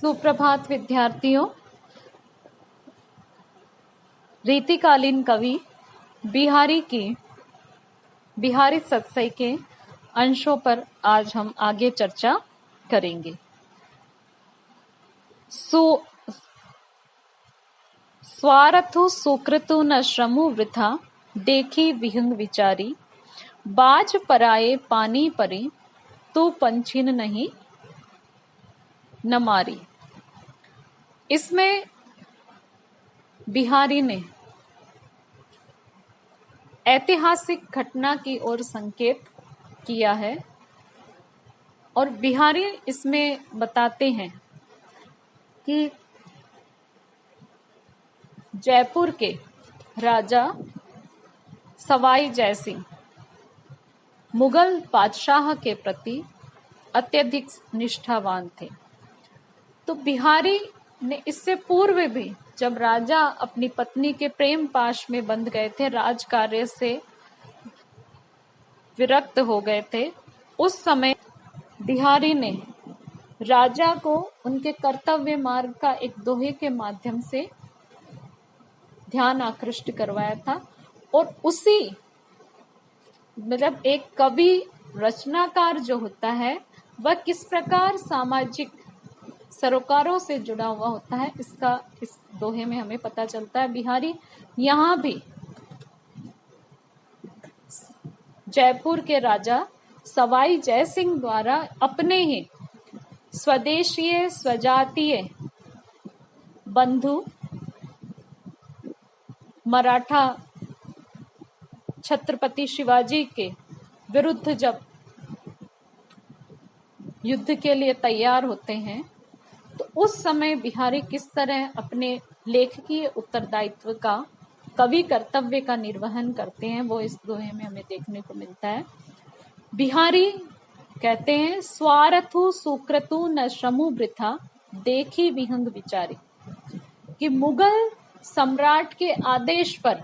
सुप्रभात विद्यार्थियों। रीतिकालीन कवि बिहारी सत्सई के अंशों पर आज हम आगे चर्चा करेंगे। स्वारथु सुकृतु न श्रमु वृथा, देखी विहंग विचारी। बाज पराए पानी परी, तू पंछिन नहीं न मारी। इसमें बिहारी ने ऐतिहासिक घटना की ओर संकेत किया है और बिहारी इसमें बताते हैं कि जयपुर के राजा सवाई जयसिंह मुगल बादशाह के प्रति अत्यधिक निष्ठावान थे। तो बिहारी ने इससे पूर्व भी जब राजा अपनी पत्नी के प्रेम पाश में बंध गए थे, राज कार्य से विरक्त हो गए थे, उस समय बिहारी ने राजा को उनके कर्तव्य मार्ग का एक दोहे के माध्यम से ध्यान आकृष्ट करवाया था। और उसी मतलब एक कवि रचनाकार जो होता है वह किस प्रकार सामाजिक सरोकारों से जुड़ा हुआ होता है, इसका इस दोहे में हमें पता चलता है। बिहारी यहाँ भी जयपुर के राजा सवाई जयसिंह द्वारा अपने ही स्वदेशीय स्वजातीय बंधु मराठा छत्रपति शिवाजी के विरुद्ध जब युद्ध के लिए तैयार होते हैं, तो उस समय बिहारी किस तरह अपने लेखकीय उत्तरदायित्व का, कवि कर्तव्य का निर्वहन करते हैं, वो इस दोहे में हमें देखने को मिलता है। बिहारी कहते हैं, स्वारथु सुकृतु न श्रमु वृथा, देखी विहंग विचारी। कि मुगल सम्राट के आदेश पर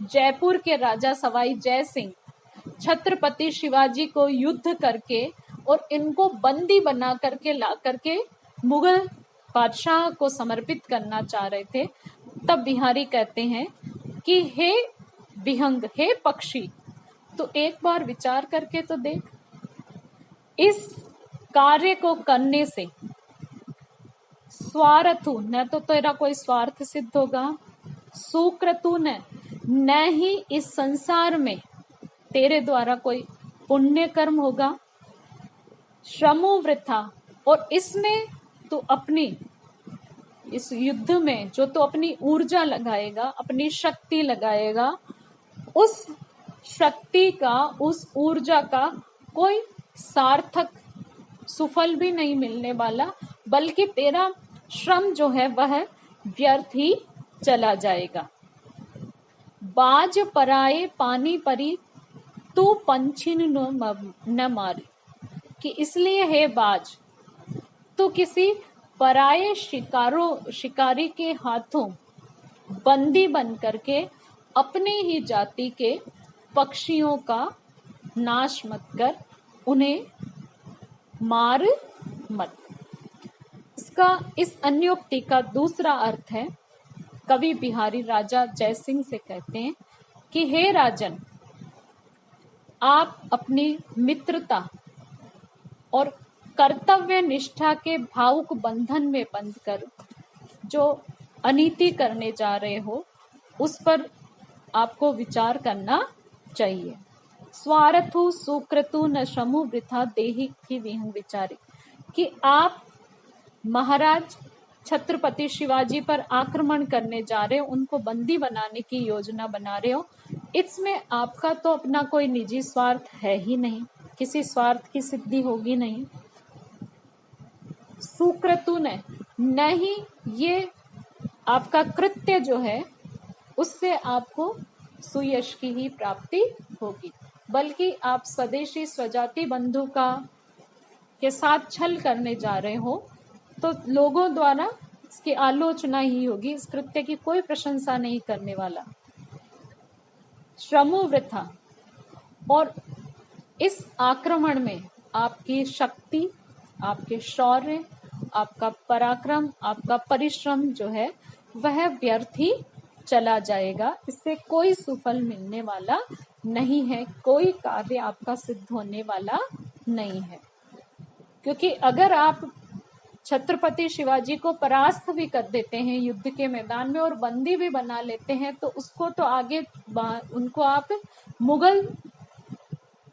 जयपुर के राजा सवाई जयसिंह छत्रपति शिवाजी को युद्ध करके और इनको बंदी बना करके ला करके मुगल बादशाह को समर्पित करना चाह रहे थे। तब बिहारी कहते हैं कि हे विहंग, हे पक्षी, तो एक बार विचार करके तो देख, इस कार्य को करने से स्वार्थु न तो तेरा कोई स्वार्थ सिद्ध होगा, सुकृतु न ही इस संसार में तेरे द्वारा कोई पुण्य कर्म होगा, श्रमो वृथा, और इसमें तो अपनी इस युद्ध में जो तो अपनी ऊर्जा लगाएगा, अपनी शक्ति लगाएगा, उस शक्ति का, उस ऊर्जा का कोई सार्थक सुफल भी नहीं मिलने वाला, बल्कि तेरा श्रम जो है वह व्यर्थ ही चला जाएगा। बाज पराए पानी परी, तू पंछिन न मारी। कि इसलिए हे बाज, तो किसी पराये शिकारी के हाथों बंदी बन करके अपने ही जाति के पक्षियों का नाश मत कर, उन्हें मार मत। इसका इस अन्योक्ति का दूसरा अर्थ है, कवि बिहारी राजा जयसिंह से कहते हैं कि हे राजन, आप अपनी मित्रता और कर्तव्य निष्ठा के भावुक बंधन में बंधकर जो अनीति करने जा रहे हो, उस पर आपको विचार करना चाहिए। स्वार्थु सुकृतु न श्रमु वृथा, देखी विहंग विचारी। कि आप महाराज छत्रपति शिवाजी पर आक्रमण करने जा रहे हो, उनको बंदी बनाने की योजना बना रहे हो, इसमें आपका तो अपना कोई निजी स्वार्थ है ही नहीं, किसी स्वार्थ की सिद्धि होगी नहीं। सुकृतु न ही ये आपका कृत्य जो है उससे आपको सुयश की ही प्राप्ति होगी, बल्कि आप स्वदेशी स्वजाति बंधु के साथ छल करने जा रहे हो, तो लोगों द्वारा इसकी आलोचना ही होगी, इस कृत्य की कोई प्रशंसा नहीं करने वाला। श्रमो वृथा, और इस आक्रमण में आपकी शक्ति, आपके शौर्य आपका पराक्रम, आपका परिश्रम जो है वह व्यर्थ ही चला जाएगा। इससे कोई सुफल मिलने वाला नहीं है, कोई कार्य आपका सिद्ध होने वाला नहीं है। क्योंकि अगर आप छत्रपति शिवाजी को परास्त भी कर देते हैं युद्ध के मैदान में और बंदी भी बना लेते हैं, तो उसको तो आगे उनको आप मुगल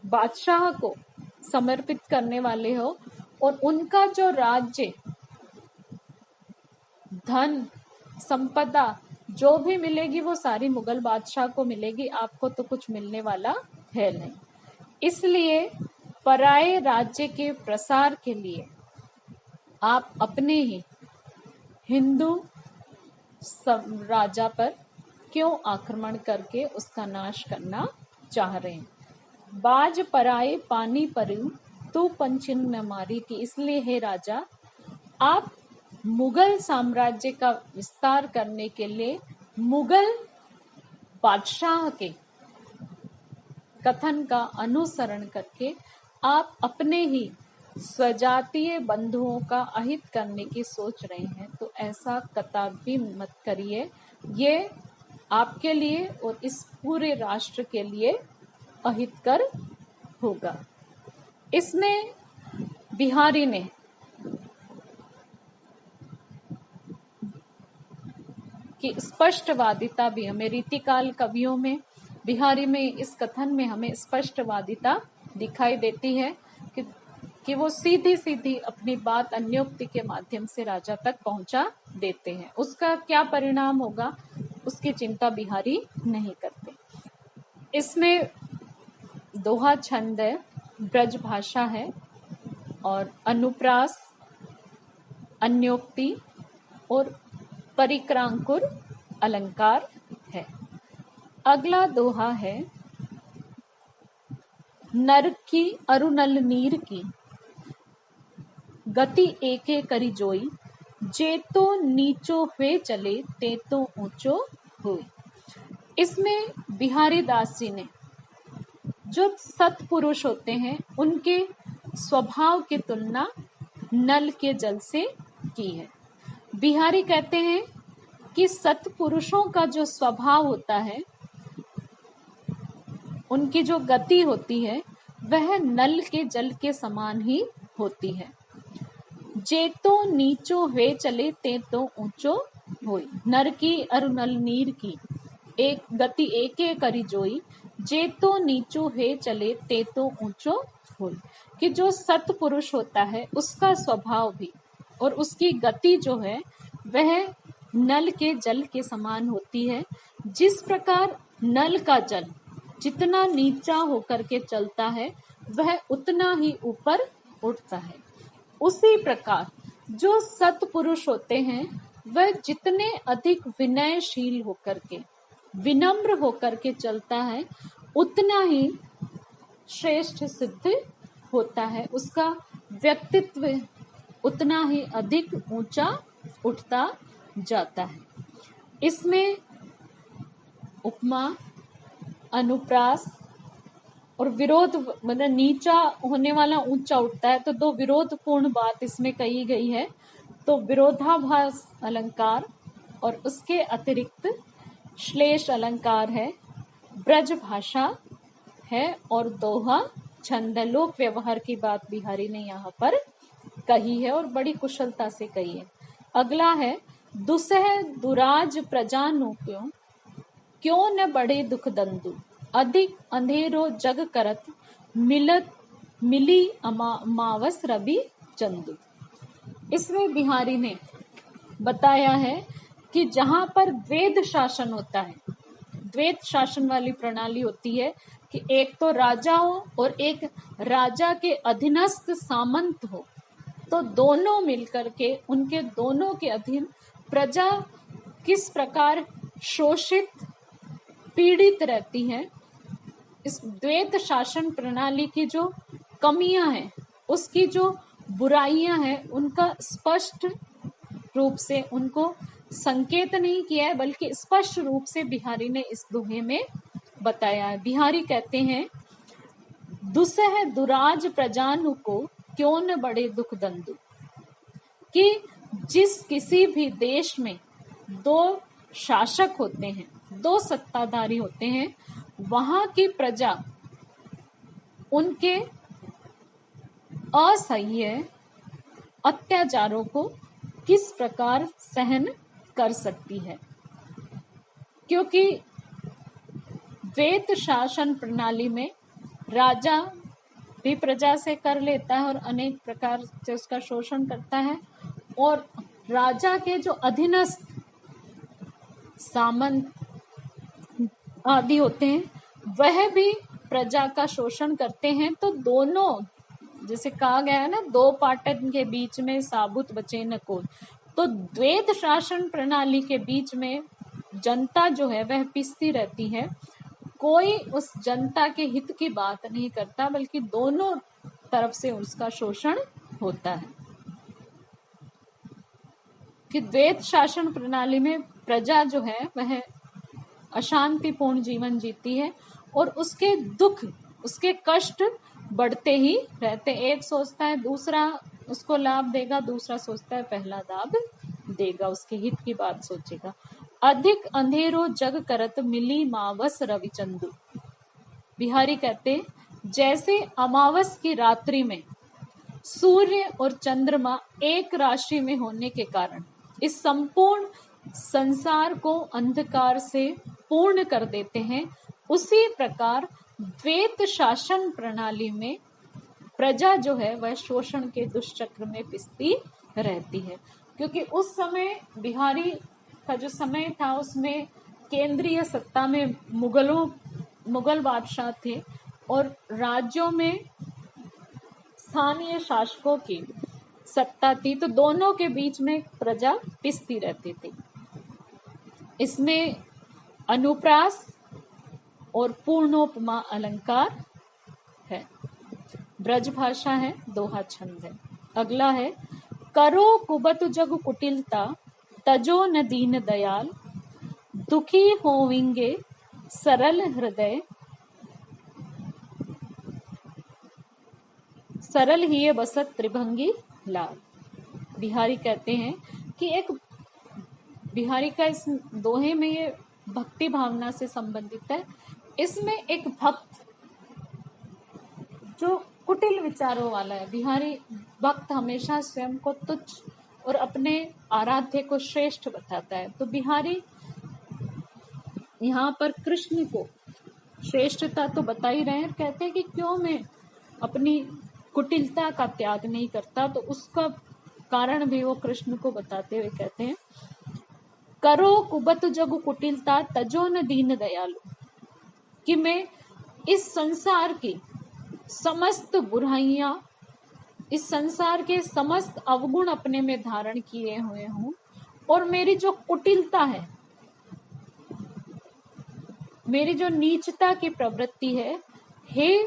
बादशाह को समर्पित करने वाले हो, और उनका जो राज्य, धन, संपदा जो भी मिलेगी वो सारी मुगल बादशाह को मिलेगी, आपको तो कुछ मिलने वाला है नहीं। इसलिए पराये राज्य के प्रसार के लिए आप अपने ही हिंदू राजा पर क्यों आक्रमण करके उसका नाश करना चाह रहे हैं। बाज पराए पानी परु तू पंचिन न मारी थी। इसलिए हे राजा, आप मुगल साम्राज्य का विस्तार करने के लिए मुगल बादशाह के कथन का अनुसरण करके आप अपने ही स्वजातीय बंधुओं का अहित करने की सोच रहे हैं, तो ऐसा कदापि मत करिए। ये आपके लिए और इस पूरे राष्ट्र के लिए अहितकर होगा। इसमें बिहारी ने कि स्पष्टवादिता भी हमें रीतिकाल कवियों में, बिहारी में इस कथन में हमें स्पष्टवादिता दिखाई देती है कि वो सीधी सीधी अपनी बात अन्योक्ति के माध्यम से राजा तक पहुंचा देते हैं। उसका क्या परिणाम होगा उसकी चिंता बिहारी नहीं करते। इसमें दोहा छंद है, ब्रज भाषा है और अनुप्रास, अन्योक्ति और परिक्रांकुर अलंकार है। अगला दोहा है, नर की अरुनल नीर की गति एके करी जोई, जे तो नीचो हुए चले ते तो ऊंचो हुई। इसमें बिहारी दास जी ने जो सत्पुरुष होते हैं उनके स्वभाव की तुलना नल के जल से की है। बिहारी कहते हैं कि सत्पुरुषों का जो स्वभाव होता है, उनकी जो गति होती है वह नल के जल के समान ही होती है। जे तो नीचो हुए चले ते तो ऊंचो होई। नर की अरुनल नीर की एक गति एके करी जोई, जे तो नीचो हुए चले ते तो ऊंचो होई। कि जो सत्पुरुष होता है उसका स्वभाव भी और उसकी गति जो है वह नल के जल के समान होती है। जिस प्रकार नल का जल जितना नीचा होकर के चलता है वह उतना ही ऊपर उठता है, उसी प्रकार जो सत्पुरुष होते हैं वह जितने अधिक विनयशील होकर के, विनम्र होकर के चलता है उतना ही श्रेष्ठ सिद्ध होता है, उसका व्यक्तित्व उतना ही अधिक ऊंचा उठता जाता है। इसमें उपमा, अनुप्रास और विरोध, मतलब नीचा होने वाला ऊंचा उठता है, तो दो विरोधपूर्ण बात इसमें कही गई है। तो विरोधाभास अलंकार और उसके अतिरिक्त श्लेष अलंकार है, ब्रज भाषा है और दोहा छंद। लोक व्यवहार की बात बिहारी ने यहाँ पर कही है और बड़ी कुशलता से कही है। अगला है, दुसह दुराज प्रजानु क्यों न बढ़े दुख दंदु, अधिक अंधेरो जग करत मिली मावस रवि चंदु। इसमें बिहारी ने बताया है कि जहां पर द्वैध शासन होता है, द्वैध शासन वाली प्रणाली होती है कि एक तो राजा हो और एक राजा के अधीनस्थ सामंत हो, तो दोनों मिलकर के उनके दोनों के अधीन प्रजा किस प्रकार शोषित, पीड़ित रहती है। इस द्वैत शासन प्रणाली की जो कमियां हैं, उसकी जो बुराइयां हैं, उनका स्पष्ट रूप से उनको संकेत नहीं किया है बल्कि स्पष्ट रूप से बिहारी ने इस दोहे में बताया है। बिहारी कहते हैं, दुसह दुराज प्रजानु को क्यों न बड़े दुख दंदु। कि जिस किसी भी देश में दो शासक होते हैं, दो सत्ताधारी होते हैं, वहां की प्रजा उनके असह्य अत्याचारों को किस प्रकार सहन कर सकती है। क्योंकि वेद शासन प्रणाली में राजा भी प्रजा से कर लेता है और अनेक प्रकार से उसका शोषण करता है, और राजा के जो अधीनस्थ सामंत आदि होते हैं वह भी प्रजा का शोषण करते हैं। तो दोनों, जैसे कहा गया है ना, दो पाटन के बीच में साबुत बचे न कोई, तो द्वैत शासन प्रणाली के बीच में जनता जो है वह पिसती रहती है। कोई उस जनता के हित की बात नहीं करता, बल्कि दोनों तरफ से उसका शोषण होता है। कि द्वैत शासन प्रणाली में प्रजा जो है वह अशांतिपूर्ण जीवन जीती है और उसके दुख, उसके कष्ट बढ़ते ही रहते। एक सोचता है दूसरा उसको लाभ देगा, दूसरा सोचता है पहला लाभ देगा, उसके हित की बात सोचेगा। अधिक अंधेरो जग करत मिली मावस रविचंदु। बिहारी कहते, जैसे अमावस की रात्रि में सूर्य और चंद्रमा एक राशि में होने के कारण इस संपूर्ण संसार को अंधकार से पूर्ण कर देते हैं, उसी प्रकार द्वैत शासन प्रणाली में प्रजा जो है वह शोषण के दुष्चक्र में पिसती रहती है। क्योंकि उस समय बिहारी का जो समय था उसमें केंद्रीय सत्ता में मुगल बादशाह थे और राज्यों में स्थानीय शासकों की सत्ता थी, तो दोनों के बीच में प्रजा पिसती रहती थी। इसमें अनुप्रास और पूर्णोपमा अलंकार है, ब्रज भाषा है, दोहा छंद है। अगला है, करो कुबत जग कुटिलता तजो न दीन दयाल, दुखी होविंगे सरल हृदय, सरल ही बसत त्रिभंगी लाल। बिहारी कहते हैं कि एक बिहारी का इस दोहे में ये भक्ति भावना से संबंधित है। इसमें एक भक्त जो कुटिल विचारों वाला है, बिहारी भक्त हमेशा स्वयं को तुच्छ और अपने आराध्य को श्रेष्ठ बताता है। तो बिहारी यहाँ पर कृष्ण को श्रेष्ठता तो बता ही रहे हैं, कहते हैं कि क्यों मैं अपनी कुटिलता का त्याग नहीं करता, तो उसका कारण भी वो कृष्ण को बताते हुए कहते हैं, करो कुबत जग कुटिलता तजो न दीन दयालु, कि मैं इस संसार की समस्त बुराइयां, इस संसार के समस्त अवगुण अपने में धारण किए हुए हूं, और मेरी जो कुटिलता है, मेरी जो नीचता की प्रवृत्ति है, हे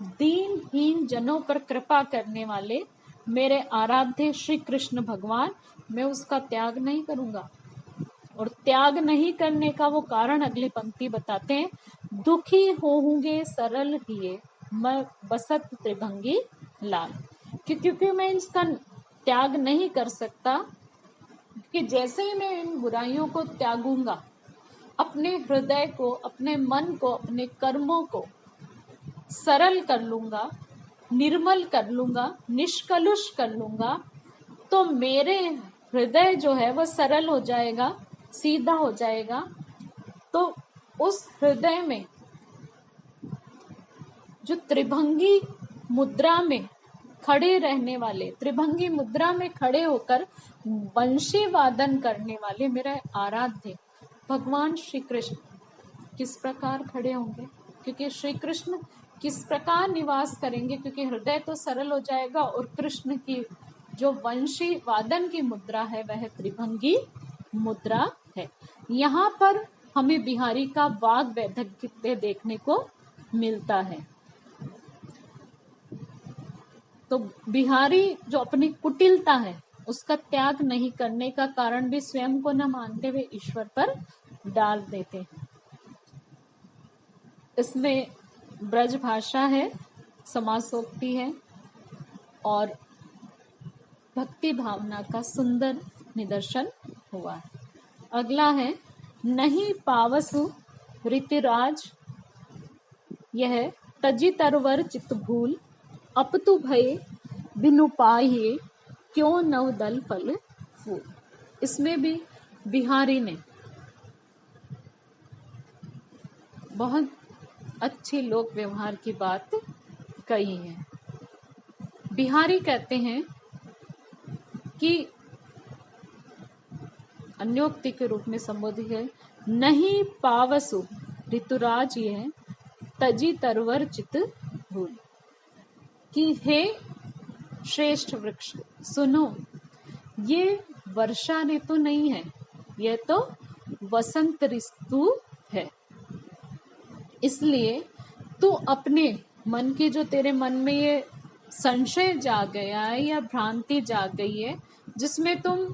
दीनहीन जनों पर कृपा करने वाले मेरे आराध्य श्री कृष्ण भगवान, मैं उसका त्याग नहीं करूंगा। और त्याग नहीं करने का वो कारण अगली पंक्ति बताते हैं, दुखी होंगे सरल हिए मैं बसत त्रिभंगी लाल, क्योंकि मैं इसका त्याग नहीं कर सकता, कि जैसे ही मैं इन बुराइयों को त्यागूंगा, अपने हृदय को, अपने मन को, अपने कर्मों को सरल कर लूंगा, निर्मल कर लूंगा, निष्कलुष कर लूंगा, तो मेरे हृदय जो है वह सरल हो जाएगा, सीधा हो जाएगा। तो उस हृदय में जो त्रिभंगी मुद्रा में खड़े रहने वाले, त्रिभंगी मुद्रा में खड़े होकर वंशी वादन करने वाले मेरे आराध्य भगवान श्री कृष्ण किस प्रकार खड़े होंगे, क्योंकि श्री कृष्ण किस प्रकार निवास करेंगे, क्योंकि हृदय तो सरल हो जाएगा और कृष्ण की जो वंशी वादन की मुद्रा है वह त्रिभंगी मुद्रा है। यहाँ पर हमें बिहारी का वाग वैधव्य देखने को मिलता है। तो बिहारी जो अपनी कुटिलता है उसका त्याग नहीं करने का कारण भी स्वयं को न मानते हुए ईश्वर पर डाल देते हैं। इसमें ब्रज भाषा है, समासोक्ति है और भक्ति भावना का सुंदर निदर्शन हुआ है। अगला है नहीं पावसु ऋतिराज यह तजी तरवर चित भूल अपतु भय बिनु पाहिए क्यों नव दल फल फूल। इसमें भी बिहारी ने बहुत अच्छी लोक व्यवहार की बात कही है। बिहारी कहते हैं कि अन्योक्ति के रूप में संबोधित है नहीं पावसु ऋतुराज यह तजी तरवर चित भूल कि हे श्रेष्ठ वृक्ष सुनो, ये वर्षा ऋतु नहीं है, यह तो वसंत ऋतु है। इसलिए तू अपने मन की जो तेरे मन में ये संशय जाग गया है या भ्रांति जाग गई है जिसमें तुम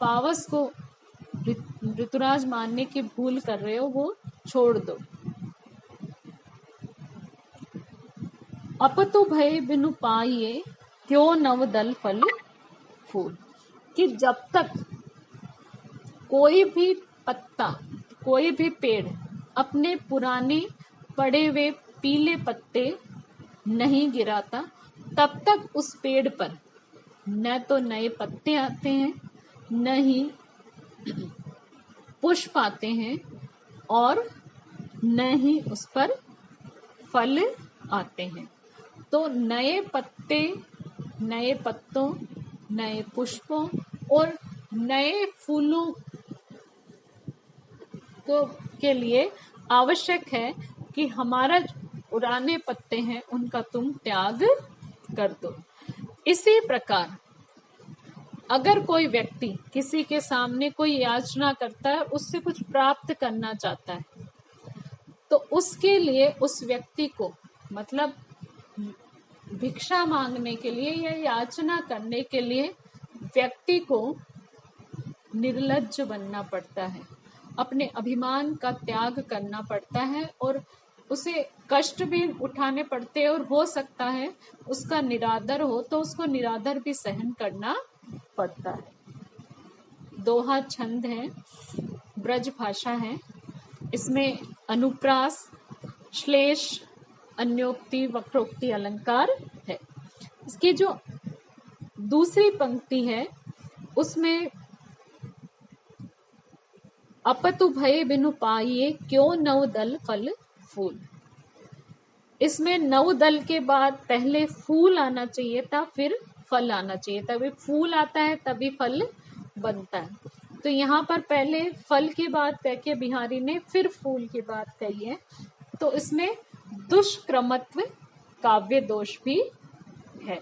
पावस को ऋतुराज मानने की भूल कर रहे हो, वो छोड़ दो। अपतु भय बिनु पाइए क्यों नव दल फल फूल कि जब तक कोई भी पत्ता कोई भी पेड़ अपने पुराने पड़े हुए पीले पत्ते नहीं गिराता तब तक उस पेड़ पर न तो नए पत्ते आते हैं न ही पुष्प आते हैं और न ही उस पर फल आते हैं। तो नए पत्ते, नए पत्तों, नए पुष्पों और नए फूलों को के लिए आवश्यक है कि हमारा पुराने पत्ते हैं उनका तुम त्याग कर दो। इसी प्रकार अगर कोई व्यक्ति किसी के सामने कोई याचना करता है, उससे कुछ प्राप्त करना चाहता है, तो उसके लिए उस व्यक्ति को मतलब भिक्षा मांगने के लिए या याचना करने के लिए व्यक्ति को निर्लज्ज बनना पड़ता है, अपने अभिमान का त्याग करना पड़ता है और उसे कष्ट भी उठाने पड़ते हैं और हो सकता है उसका निरादर हो तो उसको निरादर भी सहन करना पड़ता है। दोहा छंद है, ब्रज भाषा है, इसमें अनुप्रास, श्लेष, अन्योक्ति, वक्रोक्ति अलंकार है। इसकी जो दूसरी पंक्ति है उसमें अपतु भय बिनु पाइए क्यों नव दल फल फूल। इसमें नव दल के बाद पहले फूल आना चाहिए था, फिर फल आना चाहिए था। तभी फूल आता है तभी फल बनता है। तो यहाँ पर पहले फल की बात कह के बिहारी ने फिर फूल की बात कही है। तो इसमें दुष्क्रमत्व काव्य दोष भी है।